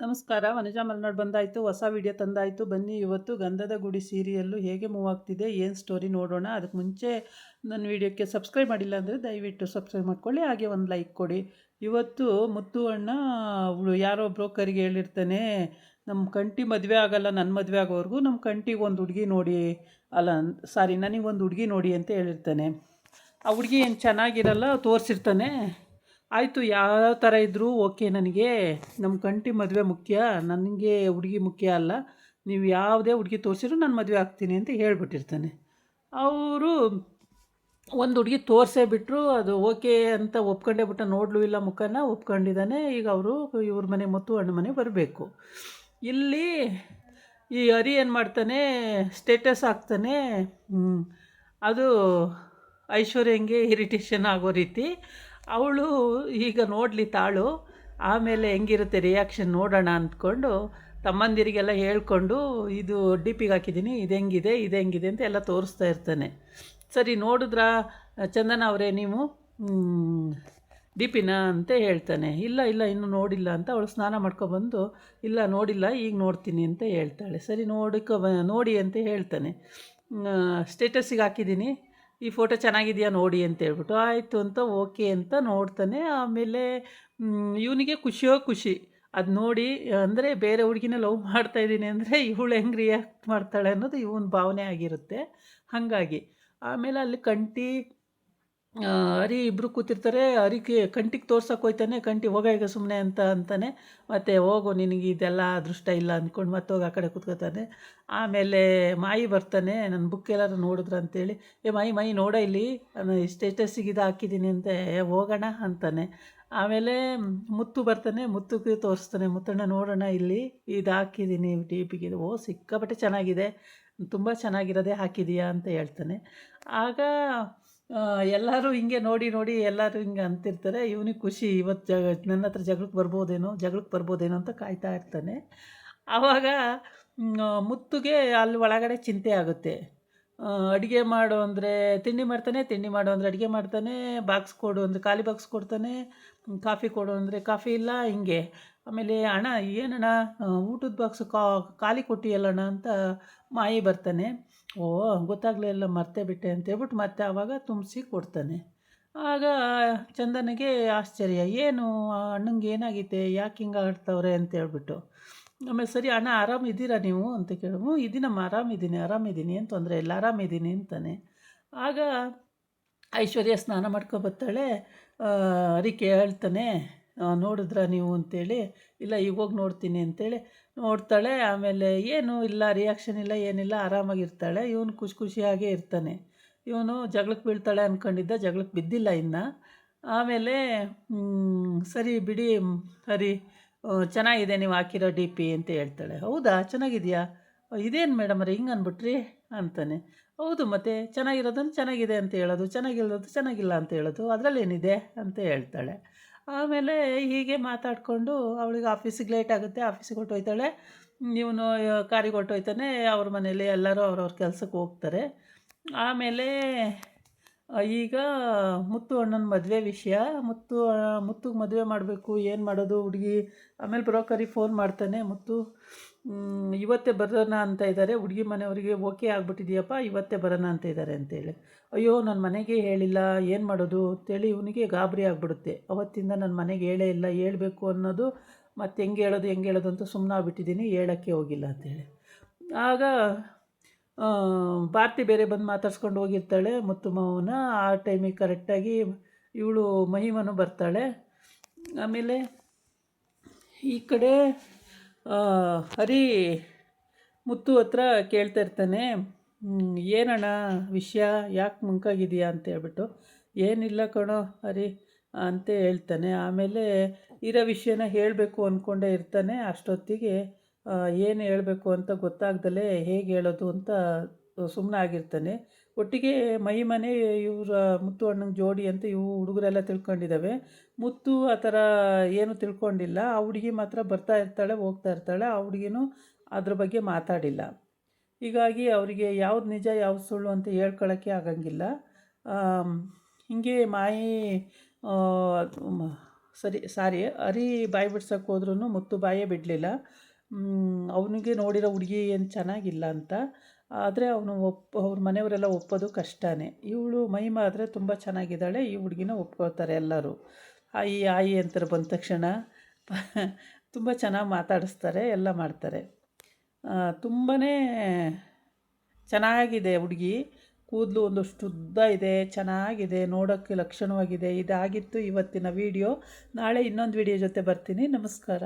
ನಮಸ್ಕಾರ. ವನಜಾ ಮಲ್ನಾಡ್ ಬಂದಾಯಿತು. ಹೊಸ ವಿಡಿಯೋ ತಂದಾಯಿತು. ಬನ್ನಿ ಇವತ್ತು ಗಂಧದ ಗುಡಿ ಸೀರಿಯಲ್ಲು ಹೇಗೆ ಮೂವ್ ಆಗ್ತಿದೆ, ಏನು ಸ್ಟೋರಿ ನೋಡೋಣ. ಅದಕ್ಕೆ ಮುಂಚೆ ನನ್ನ ವಿಡಿಯೋಕ್ಕೆ ಸಬ್ಸ್ಕ್ರೈಬ್ ಮಾಡಿಲ್ಲ ಅಂದರೆ ದಯವಿಟ್ಟು ಸಬ್ಸ್ಕ್ರೈಬ್ ಮಾಡ್ಕೊಳ್ಳಿ, ಹಾಗೆ ಒಂದು ಲೈಕ್ ಕೊಡಿ. ಇವತ್ತು ಮುತ್ತು ಅಣ್ಣ ಯಾರೋ ಬ್ರೋಕರಿಗೆ ಹೇಳಿರ್ತಾನೆ, ನಮ್ಮ ಕಂಟಿ ಮದುವೆ ಆಗಲ್ಲ, ನನ್ನ ಮದುವೆ ಆಗೋವರೆಗೂ ನಮ್ಮ ಕಂಟಿಗೆ ಒಂದು ಹುಡುಗಿ ನೋಡಿ, ಅಲ್ಲ ಸಾರಿ ನನಗೊಂದು ಹುಡುಗಿ ನೋಡಿ ಅಂತ ಹೇಳಿರ್ತಾನೆ. ಆ ಹುಡುಗಿ ಏನು ಚೆನ್ನಾಗಿರಲ್ಲ ತೋರಿಸಿರ್ತಾನೆ. ಆಯಿತು, ಯಾವ ಥರ ಇದ್ದರೂ ಓಕೆ, ನನಗೆ ನಮ್ಮ ಕಂಟಿ ಮದುವೆ ಮುಖ್ಯ, ನನಗೆ ಹುಡುಗಿ ಮುಖ್ಯ ಅಲ್ಲ, ನೀವು ಯಾವುದೇ ಹುಡುಗಿ ತೋರಿಸಿದ್ರು ನಾನು ಮದುವೆ ಆಗ್ತೀನಿ ಅಂತ ಹೇಳ್ಬಿಟ್ಟಿರ್ತಾನೆ. ಅವರು ಒಂದು ಹುಡುಗಿ ತೋರಿಸೇ ಬಿಟ್ಟರು, ಅದು ಓಕೆ ಅಂತ ಒಪ್ಕೊಂಡೇ ಬಿಟ್ಟ. ನೋಡಲೂ ಇಲ್ಲ ಮುಖನ, ಒಪ್ಕೊಂಡಿದ್ದಾನೆ. ಈಗ ಅವರು ಇವ್ರ ಮನೆ ಮುತ್ತು ಅಣ್ಣ ಮನೆ ಬರಬೇಕು. ಇಲ್ಲಿ ಈ ಹರಿ ಏನು ಮಾಡ್ತಾನೆ, ಸ್ಟೇಟಸ್ ಹಾಕ್ತಾನೆ. ಅದು ಐಶ್ವರ್ಯಂಗೆ ಇರಿಟೇಷನ್ ಆಗೋ ರೀತಿ. ಅವಳು ಈಗ ನೋಡಲಿ ತಾಳು, ಆಮೇಲೆ ಹೆಂಗಿರುತ್ತೆ ರಿಯಾಕ್ಷನ್ ನೋಡೋಣ ಅಂದ್ಕೊಂಡು ತಮ್ಮಂದಿರಿಗೆಲ್ಲ ಹೇಳ್ಕೊಂಡು, ಇದು ಡಿ ಪಿಗೆ ಹಾಕಿದ್ದೀನಿ, ಇದು ಹೆಂಗಿದೆ ಅಂತ ಎಲ್ಲ ತೋರಿಸ್ತಾ ಇರ್ತಾನೆ. ಸರಿ ನೋಡಿದ್ರಾ ಚಂದನ ಅವರೇ ನೀವು ಡಿ ಪಿನ ಅಂತ ಹೇಳ್ತಾನೆ. ಇಲ್ಲ ಇನ್ನೂ ನೋಡಿಲ್ಲ ಅಂತ ಅವಳು ಸ್ನಾನ ಮಾಡ್ಕೊಬಂದು, ಇಲ್ಲ ನೋಡಿಲ್ಲ, ಈಗ ನೋಡ್ತೀನಿ ಅಂತ ಹೇಳ್ತಾಳೆ. ಸರಿ ನೋಡಿ ಅಂತ ಹೇಳ್ತಾನೆ. ಸ್ಟೇಟಸ್ಸಿಗೆ ಹಾಕಿದ್ದೀನಿ, ಈ ಫೋಟೋ ಚೆನ್ನಾಗಿದೆಯಾ ನೋಡಿ ಅಂತ ಹೇಳ್ಬಿಟ್ಟು, ಆಯಿತು ಅಂತ ಓಕೆ ಅಂತ ನೋಡ್ತಾನೆ. ಆಮೇಲೆ ಇವನಿಗೆ ಖುಷಿ ಅದು ನೋಡಿ. ಅಂದರೆ ಬೇರೆ ಹುಡುಗಿನ ಲವ್ ಮಾಡ್ತಾಯಿದ್ದೀನಿ ಅಂದರೆ ಇವಳು ಹೆಂಗೆ ರಿಯಾಕ್ಟ್ ಮಾಡ್ತಾಳೆ ಅನ್ನೋದು ಇವನ ಭಾವನೆ ಆಗಿರುತ್ತೆ. ಹಾಗಾಗಿ ಆಮೇಲೆ ಅಲ್ಲಿ ಕಂಟಿ ಹರಿ ಇಬ್ಬರು ಕೂತಿರ್ತಾರೆ. ಕಂಟಿಗೆ ತೋರ್ಸೋಕೆ ಹೋಯ್ತಾನೆ. ಕಂಟಿ ಹೋಗ ಈಗ ಸುಮ್ಮನೆ ಅಂತಾನೆ. ಮತ್ತು ಹೋಗು, ನಿನಗೆ ಇದೆಲ್ಲ ಅದೃಷ್ಟ ಇಲ್ಲ ಅಂದ್ಕೊಂಡು ಮತ್ತೆ ಹೋಗಿ ಆ ಕಡೆ ಕೂತ್ಕೋತಾನೆ. ಆಮೇಲೆ ಮಾಯಿ ಬರ್ತಾನೆ, ನನ್ನ ಬುಕ್ ಎಲ್ಲರೂ ನೋಡಿದ್ರು ಅಂತೇಳಿ, ಮಾಯಿ ನೋಡ ಇಲ್ಲಿ ಸ್ಟೇಟಸ್ಸಿಗೆ ಇದು ಹಾಕಿದ್ದೀನಿ ಅಂತ. ಹೋಗೋಣ ಅಂತಾನೆ. ಆಮೇಲೆ ಮುತ್ತು ಬರ್ತಾನೆ, ಮುತ್ತುಗೆ ತೋರಿಸ್ತಾನೆ. ಮುತ್ತಣ್ಣ ನೋಡೋಣ ಇಲ್ಲಿ ಇದು ಹಾಕಿದ್ದೀನಿ ಡಿ ಪಿಗೆ. ಓ ಸಿಕ್ಕಾಪಟ್ಟೆ ಚೆನ್ನಾಗಿದೆ, ತುಂಬ ಚೆನ್ನಾಗಿರೋದೇ ಹಾಕಿದೀಯಾ ಅಂತ ಹೇಳ್ತಾನೆ. ಆಗ ಎಲ್ಲರೂ ಹಿಂಗೆ ನೋಡಿ ಎಲ್ಲರೂ ಹಿಂಗೆ ಅಂತಿರ್ತಾರೆ. ಇವನಿಗೆ ಖುಷಿ, ಇವತ್ತು ನನ್ನ ಹತ್ರ ಜಗಳಕ್ಕೆ ಬರ್ಬೋದೇನೋ ಅಂತ ಕಾಯ್ತಾ ಇರ್ತಾನೆ. ಆವಾಗ ಮುತ್ತುಗೆ ಅಲ್ಲಿ ಒಳಗಡೆ ಚಿಂತೆ ಆಗುತ್ತೆ. ಅಡುಗೆ ಮಾಡು ಅಂದರೆ ತಿಂಡಿ ಮಾಡು ಅಂದರೆ ಅಡುಗೆ ಮಾಡ್ತಾನೆ, ಬಾಕ್ಸ್ ಕೊಡು ಅಂದರೆ ಖಾಲಿ ಬಾಕ್ಸ್ ಕೊಡ್ತಾನೆ, ಕಾಫಿ ಕೊಡು ಅಂದರೆ ಕಾಫಿ ಇಲ್ಲ, ಹಿಂಗೆ. ಆಮೇಲೆ ಅಣ್ಣ ಏನಣ್ಣ ಊಟದ ಬಾಕ್ಸು ಖಾಲಿ ಕೊಟ್ಟಿಯಲ್ಲಣ್ಣ ಅಂತ ಮಾಯಿ ಬರ್ತಾನೆ. ಗೊತ್ತಾಗಲಿಲ್ಲ, ಮರ್ತೇ ಬಿಟ್ಟೆ ಅಂತ ಹೇಳ್ಬಿಟ್ಟು ಮತ್ತೆ ಆವಾಗ ತುಂಬಿಸಿ ಕೊಡ್ತಾನೆ. ಆಗ ಚಂದನಿಗೆ ಆಶ್ಚರ್ಯ, ಏನು ಅಣ್ಣಂಗೆ ಏನಾಗೈತೆ, ಯಾಕೆ ಹಿಂಗೆ ಆಡ್ತವ್ರೆ ಅಂತ ಹೇಳ್ಬಿಟ್ಟು. ಆಮೇಲೆ ಸರಿ ಅಣ್ಣ ಆರಾಮಿದ್ದೀರಾ ನೀವು ಅಂತ ಕೇಳು. ಇದೀನಮ್ಮ, ಆರಾಮಿದ್ದೀನಿ ಏನು ತೊಂದರೆ ಇಲ್ಲ, ಆರಾಮಿದ್ದೀನಿ ಅಂತಾನೆ. ಆಗ ಐಶ್ವರ್ಯ ಸ್ನಾನ ಮಾಡ್ಕೊಬರ್ತಾಳೆ. ಹರಿ ಹೇಳ್ತಾನೆ, ನೋಡಿದ್ರಾ ನೀವು ಅಂತೇಳಿ. ಇಲ್ಲ ಈಗ ಹೋಗಿ ನೋಡ್ತೀನಿ ಅಂತೇಳಿ ನೋಡ್ತಾಳೆ. ಆಮೇಲೆ ಏನೂ ಇಲ್ಲ, ರಿಯಾಕ್ಷನ್ ಇಲ್ಲ, ಏನಿಲ್ಲ, ಆರಾಮಾಗಿರ್ತಾಳೆ. ಇವನು ಖುಷಿಯಾಗೇ ಇರ್ತಾನೆ. ಇವನು ಜಗಳಕ್ಕೆ ಬೀಳ್ತಾಳೆ ಅಂದ್ಕೊಂಡಿದ್ದ, ಜಗಳಕ್ಕೆ ಬಿದ್ದಿಲ್ಲ ಇನ್ನು. ಆಮೇಲೆ ಸರಿ ಬಿಡಿ ಹರಿ, ಚೆನ್ನಾಗಿದೆ ನೀವು ಹಾಕಿರೋ ಡಿ ಪಿ ಅಂತ ಹೇಳ್ತಾಳೆ. ಹೌದಾ, ಚೆನ್ನಾಗಿದೆಯಾ, ಇದೇನು ಮೇಡಮ್ ಅವ್ರೆ ಹಿಂಗೆ ಅಂದ್ಬಿಟ್ರಿ ಅಂತಾನೆ. ಹೌದು, ಮತ್ತು ಚೆನ್ನಾಗಿರೋದನ್ನು ಚೆನ್ನಾಗಿದೆ ಅಂತ ಹೇಳೋದು, ಚೆನ್ನಾಗಿರೋದು ಚೆನ್ನಾಗಿಲ್ಲ ಅಂತ ಹೇಳೋದು, ಅದರಲ್ಲೇನಿದೆ ಅಂತ ಹೇಳ್ತಾಳೆ. ಆಮೇಲೆ ಹೀಗೆ ಮಾತಾಡಿಕೊಂಡು ಅವಳಿಗೆ ಆಫೀಸಿಗೆ ಲೇಟ್ ಆಗುತ್ತೆ. ಆಫೀಸಿಗೆ ಹೊರ್ಟೋಯ್ತಾಳೆ. ಇವನು ಕಾರಿಗೆ ಹೊರ್ಟೋಯ್ತಾನೆ. ಅವ್ರ ಮನೇಲಿ ಎಲ್ಲರೂ ಅವ್ರವ್ರ ಕೆಲಸಕ್ಕೆ ಹೋಗ್ತಾರೆ. ಆಮೇಲೆ ಈಗ ಮುತ್ತು ಅಣ್ಣನ ಮದುವೆ ವಿಷಯ. ಮುತ್ತಿಗೆ ಮದುವೆ ಮಾಡಬೇಕು, ಏನು ಮಾಡೋದು ಹುಡುಗಿ. ಆಮೇಲೆ ಬ್ರೋಕರಿಗೆ ಫೋನ್ ಮಾಡ್ತಾನೆ ಮುತ್ತು. ಇವತ್ತೇ ಬರೋಣ ಅಂತ ಇದ್ದಾರೆ, ಹುಡುಗಿ ಮನೆಯವರಿಗೆ ಓಕೆ ಆಗ್ಬಿಟ್ಟಿದೆಯಪ್ಪ, ಇವತ್ತೇ ಬರೋಣ ಅಂತ ಇದ್ದಾರೆ ಅಂತೇಳಿ. ಅಯ್ಯೋ ನನ್ನ ಮನೆಗೆ ಹೇಳಿಲ್ಲ, ಏನು ಮಾಡೋದು ಅಂತೇಳಿ ಇವನಿಗೆ ಗಾಬರಿ ಆಗಿಬಿಡುತ್ತೆ. ಅವತ್ತಿಂದ ನನ್ನ ಮನೆಗೆ ಹೇಳೇ ಇಲ್ಲ, ಹೇಳಬೇಕು ಅನ್ನೋದು ಮತ್ತು ಹೆಂಗೆ ಹೇಳೋದು ಅಂತ ಸುಮ್ಮನಾಗ್ಬಿಟ್ಟಿದ್ದೀನಿ, ಹೇಳೋಕ್ಕೆ ಹೋಗಿಲ್ಲ ಅಂತೇಳಿ. ಆಗ ಭಾರತಿ ಬೇರೆ ಬಂದು ಮಾತಾಡ್ಸ್ಕೊಂಡು ಹೋಗಿರ್ತಾಳೆ ಮುತ್ತು ಮಾವನ. ಆ ಟೈಮಿಗೆ ಕರೆಕ್ಟಾಗಿ ಇವಳು ಮಹಿಮನು ಬರ್ತಾಳೆ. ಆಮೇಲೆ ಈ ಕಡೆ ಹರಿ ಮುತ್ತು ಹತ್ರ ಕೇಳ್ತಾ ಇರ್ತಾನೆ, ಏನಣ್ಣ ವಿಷಯ, ಯಾಕೆ ಮುಂಕಾಗಿದೆಯಾ ಅಂತ ಹೇಳ್ಬಿಟ್ಟು. ಏನಿಲ್ಲ ಕಣೋ ಹರಿ ಅಂತ ಹೇಳ್ತಾನೆ. ಆಮೇಲೆ ಇರೋ ವಿಷಯನ ಹೇಳಬೇಕು ಅಂದ್ಕೊಂಡೇ ಇರ್ತಾನೆ. ಅಷ್ಟೊತ್ತಿಗೆ ಏನು ಹೇಳಬೇಕು ಅಂತ ಗೊತ್ತಾಗ್ದಲೇ ಹೇಗೆ ಹೇಳೋದು ಅಂತ ಸುಮ್ಮನಾಗಿರ್ತಾನೆ. ಒಟ್ಟಿಗೆ ಮಹಿಮನೆ ಇವರ ಮುತ್ತು ಅಣ್ಣನ ಜೋಡಿ ಅಂತ ಇವು ಹುಡುಗರೆಲ್ಲ ತಿಳ್ಕೊಂಡಿದ್ದಾವೆ. ಮುತ್ತು ಆ ಥರ ಏನು ತಿಳ್ಕೊಂಡಿಲ್ಲ. ಆ ಹುಡುಗಿ ಮಾತ್ರ ಬರ್ತಾ ಇರ್ತಾಳೆ, ಹೋಗ್ತಾ ಇರ್ತಾಳೆ. ಆ ಹುಡುಗಿನೂ ಅದ್ರ ಬಗ್ಗೆ ಮಾತಾಡಿಲ್ಲ. ಹೀಗಾಗಿ ಅವರಿಗೆ ಯಾವ್ದು ನಿಜ ಯಾವ್ದು ಸುಳ್ಳು ಅಂತ ಹೇಳ್ಕೊಳ್ಳೋಕ್ಕೆ ಆಗಂಗಿಲ್ಲ. ಹೀಗೆ ಮಾಯಿ ಸಾರಿ ಹರಿ ಬಾಯಿ ಬಿಡ್ಸೋಕೆ ಹೋದ್ರೂ ಮುತ್ತು ಬಾಯೇ ಬಿಡಲಿಲ್ಲ. ಅವನಿಗೆ ನೋಡಿರೋ ಹುಡುಗಿ ಏನು ಚೆನ್ನಾಗಿಲ್ಲ ಅಂತ. ಆದರೆ ಅವನು ಅವ್ರ ಮನೆಯವರೆಲ್ಲ ಒಪ್ಪೋದು ಕಷ್ಟನೇ. ಇವಳು ಮಹಿಮಾ ಆದರೆ ತುಂಬ ಚೆನ್ನಾಗಿದ್ದಾಳೆ, ಈ ಹುಡುಗಿನ ಒಪ್ಕೋತಾರೆ ಎಲ್ಲರೂ. ಆಯಿ ಆಯಿ ಅಂತಾರೆ ಬಂದ ತಕ್ಷಣ. ತುಂಬ ಚೆನ್ನಾಗಿ ಮಾತಾಡಿಸ್ತಾರೆ, ಎಲ್ಲ ಮಾಡ್ತಾರೆ. ತುಂಬಾ ಚೆನ್ನಾಗಿದೆ ಹುಡುಗಿ. ಕೂದಲು ಒಂದಷ್ಟು ಉದ್ದ ಇದೆ, ಚೆನ್ನಾಗಿದೆ, ನೋಡೋಕ್ಕೆ ಲಕ್ಷಣವಾಗಿದೆ. ಇದಾಗಿತ್ತು ಇವತ್ತಿನ ವೀಡಿಯೋ. ನಾಳೆ ಇನ್ನೊಂದು ವೀಡಿಯೋ ಜೊತೆ ಬರ್ತೀನಿ. ನಮಸ್ಕಾರ.